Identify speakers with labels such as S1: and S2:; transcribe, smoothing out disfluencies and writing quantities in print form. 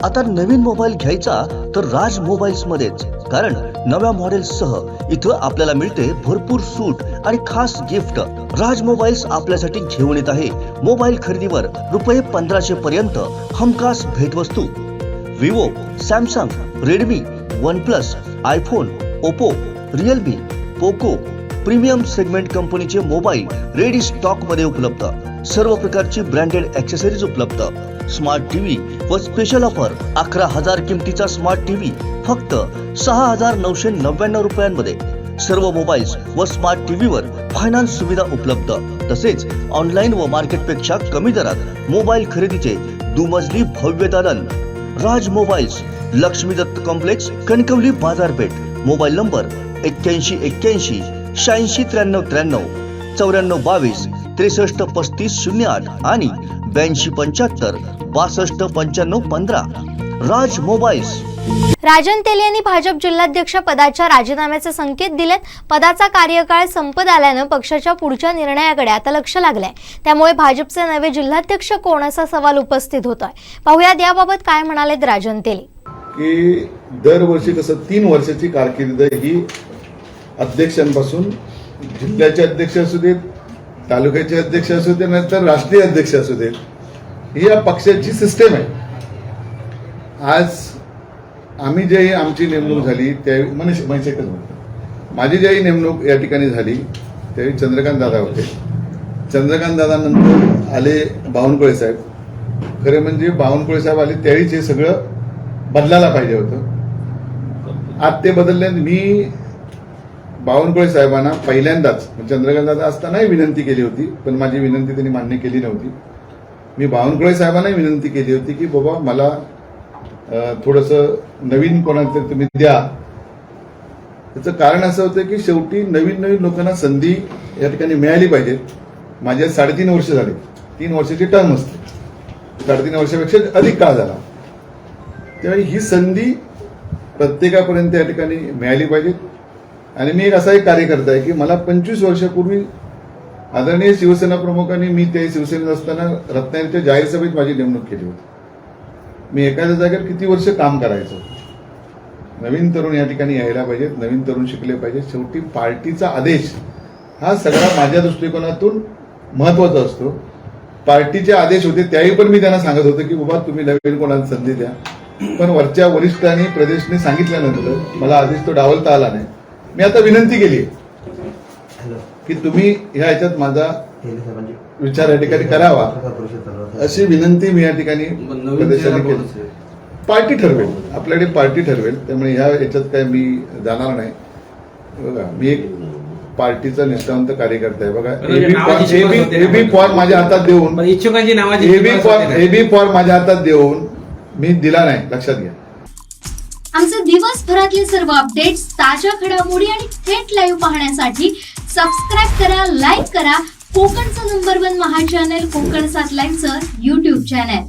S1: आता नवीन मोबाईल घ्यायचा तर राज मोबाईल्स मध्येच, कारण नव्या मॉडेल्ससह इथं आपल्याला मिळते भरपूर सूट आणि खास गिफ्ट। राज मोबाईल्स आपल्यासाठी घेऊन येत आहे मोबाईल खरेदीवर ₹1500 पर्यंत हमखास भेटवस्तू। Vivo, Samsung, Redmi, OnePlus, iPhone, Oppo, Realme, Poco premium segment कंपनीचे मोबाईल रेडी स्टॉक मध्ये उपलब्ध। सर्व प्रकारची ब्रँडेड ॲक्सेसरीज उपलब्ध। स्मार्ट टीव्ही व स्पेशल ऑफर 11,000 किमतीचा स्मार्ट टीव्ही फक्त 6,999 रुपयांमध्ये। सर्व मोबाईल्स व स्मार्ट टीव्हीवर फायनान्स सुविधा उपलब्ध। तसेच ऑनलाईन व मार्केटपेक्षा कमी दरात मोबाईल खरेदीचे दुमजली भव्य दालन। राज मोबाईल्स, लक्ष्मी दत्त कॉम्प्लेक्स, कणकवली बाजारपेठ। मोबाईल नंबर 8181 86 93 93 94 22 63 35 08 आणि 8275 62 95 15। राज मोबाईल्स।
S2: राजन तेली यांनी भाजप जिल्हाध्यक्ष पदाच्या राजीनाम्याचे संकेत दिलेत। पदाचा कार्यकाळ संपत आल्याने पक्षाच्या पुढच्या निर्णयाकडे आता लक्ष लागलंय। त्यामुळे भाजपचे नवे जिल्हाध्यक्ष कोण असा सवाल उपस्थित होतोय। पाहुयात याबाबत काय म्हणालेत राजन तेली।
S3: की दरवर्षी कसं 3 वर्षाची कारकीर्द ही अध्यक्षांपासून जिल्ह्याचे अध्यक्ष असू देत, तालुक्याचे अध्यक्ष असू देत, नंतर राष्ट्रीय अध्यक्ष असू देत, ही या पक्षाची सिस्टीम आहे। आज आम्ही जे आमची नेमणूक झाली त्यावेळी माझी ज्याही नेमणूक या ठिकाणी झाली त्यावेळी चंद्रकांत दादा होते। चंद्रकांत दादानंतर आले बावनकुळे साहेब। खरे म्हणजे बावनकुळे साहेब आले त्यावेळीच हे सगळं बदलायला पाहिजे होतं। आज ते बदलले। मी बावनकुळे साहेबांना पहिल्यांदाच चंद्रकांत दादा असतानाही विनंती केली होती, पण माझी विनंती त्यांनी मान्य केली नव्हती। मी बावनकुळे साहेबांनाही विनंती केली होती की बाबा मला थोडंसं नवीन कोणाला तरी तुम्ही द्या। त्याचं कारण असं होतं की शेवटी नवीन लोकांना संधी या ठिकाणी मिळाली पाहिजे। माझ्या 3.5 वर्ष झाले, 3 वर्षाची टर्म असते, 3.5 वर्षापेक्षा अधिक काळ झाला। त्यामुळे ही संधी प्रत्येकापर्यंत या ठिकाणी मिळाली पाहिजे। आणि मी एक असा कार्यकर्ता आहे की मला 25 वर्षापूर्वी आदरणीय शिवसेना प्रमुखांनी, मी त्या शिवसेनेत असताना रत्नागिरीच्या जाहीर सभेत माझी नेमणूक केली होती। मी एखाद्या जागेवर किती वर्ष काम करायचो। नवीन तरुण या ठिकाणी यायला पाहिजेत, नवीन तरुण शिकले पाहिजेत। शेवटी पार्टीचा आदेश हा सगळा माझ्या दृष्टिकोनातून महत्वाचा असतो। पार्टीचे आदेश होते त्यावेळी पण मी त्यांना सांगत होतो की बाबा तुम्ही नवीन कोणाला संधी द्या, पण वरच्या वरिष्ठांनी प्रदेशने सांगितल्यानंतर मला आदेश तो डावलता आला नाही। मी आता विनंती केली की तुम्ही ह्या ह्याच्यात माझा विचार या ठिकाणी करावा, अशी विनंती मी या ठिकाणी प्रदेशाने केली। पार्टी ठरवेल, आपल्याकडे पार्टी ठरवेल, त्यामुळे ह्या ह्याच्यात काय मी जाणार नाही। बघा, मी एक पार्टीचा निष्ठावंत कार्यकर्ता आहे। बघा, एबी फॉर्म माझ्या हातात देऊन एबी फॉर्म माझ्या हातात देऊन मी दिला नाही, लक्षात घ्या।
S4: आमचे दिवसभरातले सर्व अपडेट्स, ताज्या घडामोडी आणि थेट लाईव्ह पाहण्यासाठी सबस्क्राईब करा, लाईक करा कोकणचं नंबर 1 महा चॅनल कोकण 7 लाईव्हचं YouTube चॅनल।